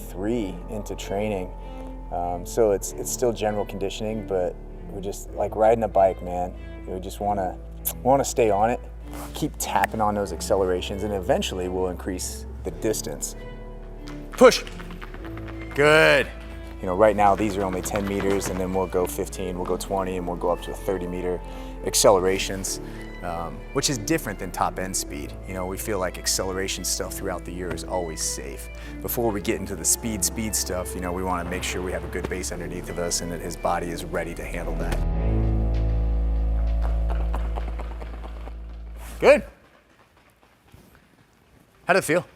3 into training. So it's still general conditioning, but we just like riding a bike, man. We just want to stay on it, keep tapping on those accelerations, and eventually we'll increase the distance. Push. Good. You know, right now these are only 10 meters, and then we'll go 15, we'll go 20, and we'll go up to 30-meter accelerations, which is different than top end speed. You know, we feel like acceleration stuff throughout the year is always safe. Before we get into the speed stuff, you know, we want to make sure we have a good base underneath of us and that his body is ready to handle that. Good. How did it feel?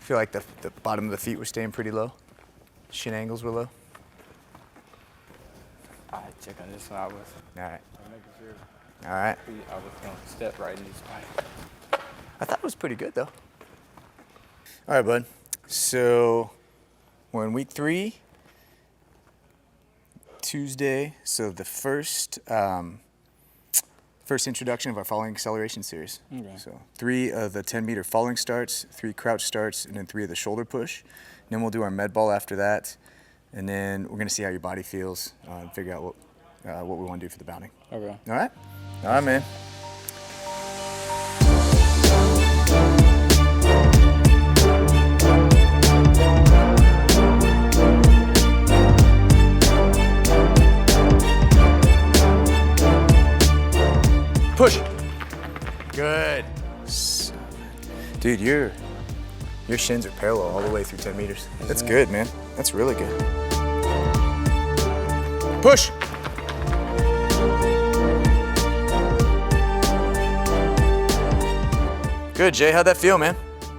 Feel like the bottom of the feet were staying pretty low? Shin angles were low? I check on this one. I was. All right. I'm making sure. All right. I was going to step right in this bike. I thought it was pretty good though. All right, bud. So we're in week 3, Tuesday. So the first introduction of our falling acceleration series. Okay. So 3 of the 10-meter falling starts, 3 crouch starts, and then 3 of the shoulder push. And then we'll do our med ball after that. And then we're gonna see how your body feels and figure out what we wanna do for the bounding. Okay. All right? All right, man. Push. Good. Dude, your shins are parallel all the way through 10 meters. That's good, man. That's really good. Push. Good, Jay. How'd that feel, man?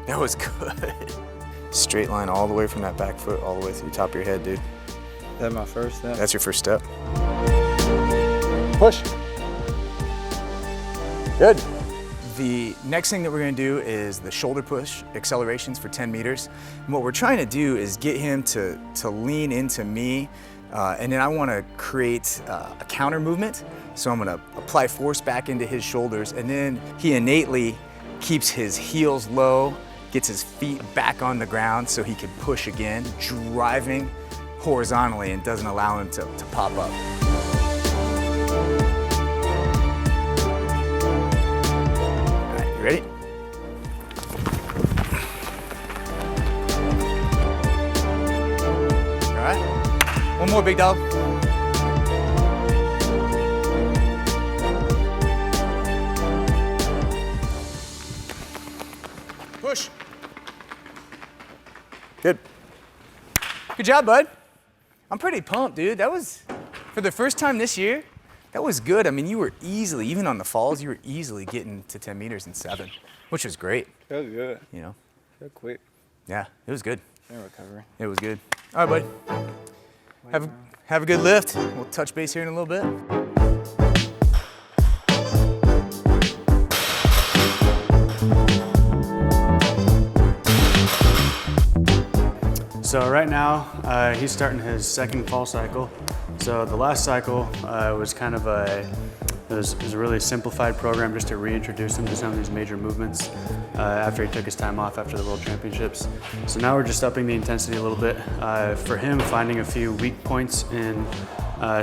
That was good. Straight line all the way from that back foot all the way through the top of your head, dude. That's my first step? That's your first step. Push. Good. The next thing that we're gonna do is the shoulder push accelerations for 10 meters. And what we're trying to do is get him to lean into me, and then I wanna create a counter movement. So I'm gonna apply force back into his shoulders, and then he innately keeps his heels low, gets his feet back on the ground so he can push again, driving horizontally and doesn't allow him to pop up. Ready? All right. One more, big dog. Push. Good. Good job, bud. I'm pretty pumped, dude. That was, for the first time this year, that was good. I mean, you were easily, even on the falls, you were easily getting to 10 meters in 7, which was great. That was good. You know? That quick. Yeah, it was good. In recovery. It was good. All right, buddy. Have a good lift. We'll touch base here in a little bit. So right now, he's starting his second fall cycle. So the last cycle was kind of it was a really simplified program just to reintroduce him to some of these major movements after he took his time off after the World Championships. So now we're just upping the intensity a little bit. For him, finding a few weak points in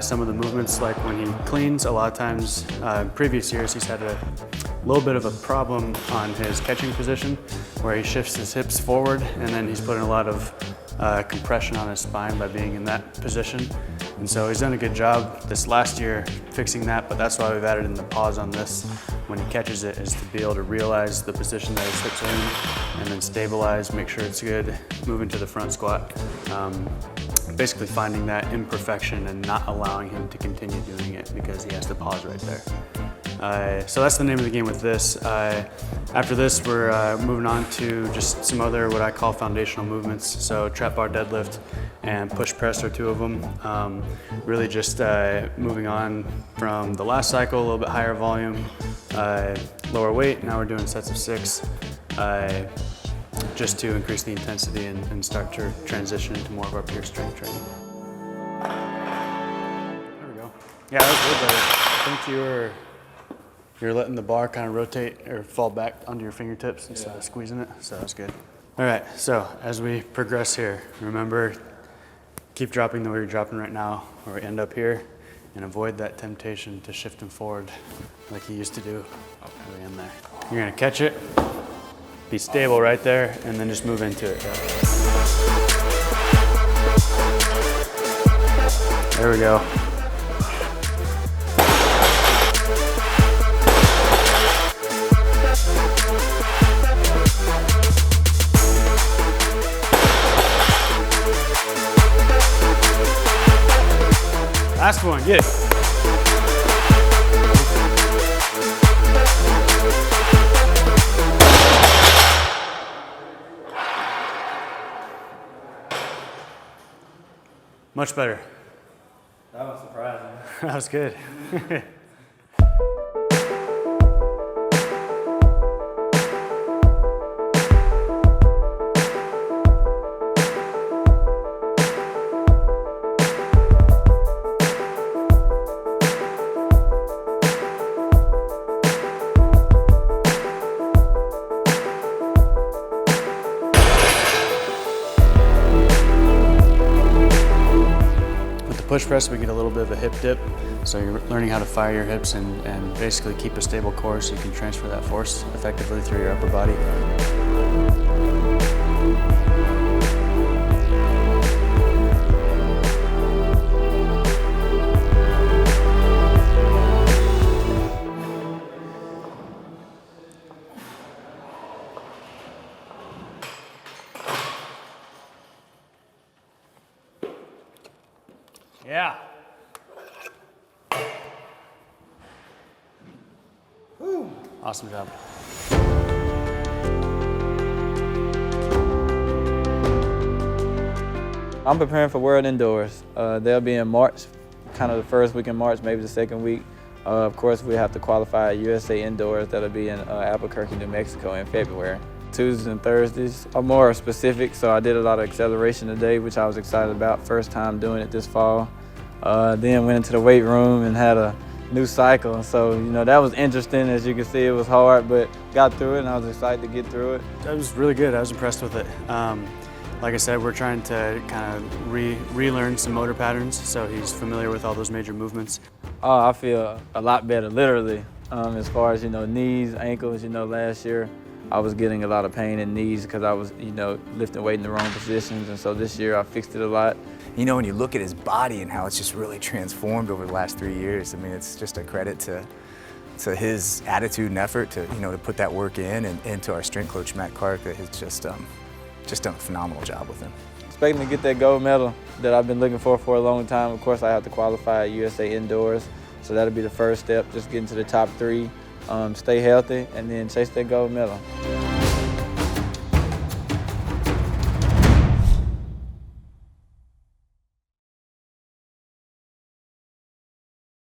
some of the movements, like when he cleans, a lot of times, previous years, he's had a little bit of a problem on his catching position where he shifts his hips forward and then he's putting a lot of compression on his spine by being in that position. And so he's done a good job this last year fixing that, but that's why we've added in the pause on this when he catches it, is to be able to realize the position that his hips are in and then stabilize, make sure it's good, move into the front squat. Basically finding that imperfection and not allowing him to continue doing it because he has to pause right there. So that's the name of the game with this. After this, we're moving on to just some other what I call foundational movements. So trap bar deadlift and push press are 2 of them. Really just moving on from the last cycle, a little bit higher volume, lower weight. Now we're doing sets of 6. Just to increase the intensity and start to transition into more of our pure strength training. There we go. Yeah, that was good, buddy. I think you're letting the bar kind of rotate or fall back under your fingertips instead of squeezing it, so that's good. All right, so as we progress here, remember, keep dropping the way you're dropping right now, or we end up here, and avoid that temptation to shift him forward like he used to do way in there. You're gonna catch it, be stable right there, and then just move into it. There we go. Last one, get it. Much better. That was surprising. That was good. Push press, we get a little bit of a hip dip. So you're learning how to fire your hips and basically keep a stable core so you can transfer that force effectively through your upper body. Yeah. Woo. Awesome job. I'm preparing for World Indoors. They'll be in March, kind of the first week in March, maybe the second week. Of course, we have to qualify at USA Indoors. That'll be in Albuquerque, New Mexico in February. Tuesdays and Thursdays are more specific, so I did a lot of acceleration today, which I was excited about. First time doing it this fall. Then went into the weight room and had a new cycle. So, you know, that was interesting. As you can see, it was hard, but got through it and I was excited to get through it. That was really good. I was impressed with it. Like I said, we're trying to kind of relearn some motor patterns, so he's familiar with all those major movements. Oh, I feel a lot better, literally. As far as, you know, knees, ankles, you know, last year I was getting a lot of pain in knees because I was, you know, lifting weight in the wrong positions, and so this year I fixed it a lot. You know, when you look at his body and how it's just really transformed over the last 3 years, I mean, it's just a credit to his attitude and effort to, you know, to put that work in, and to our strength coach, Matt Clark, that has just done a phenomenal job with him. Expecting to get that gold medal that I've been looking for a long time. Of course, I have to qualify at USA Indoors, so that'll be the first step, just getting to the top 3, stay healthy, and then chase that gold medal.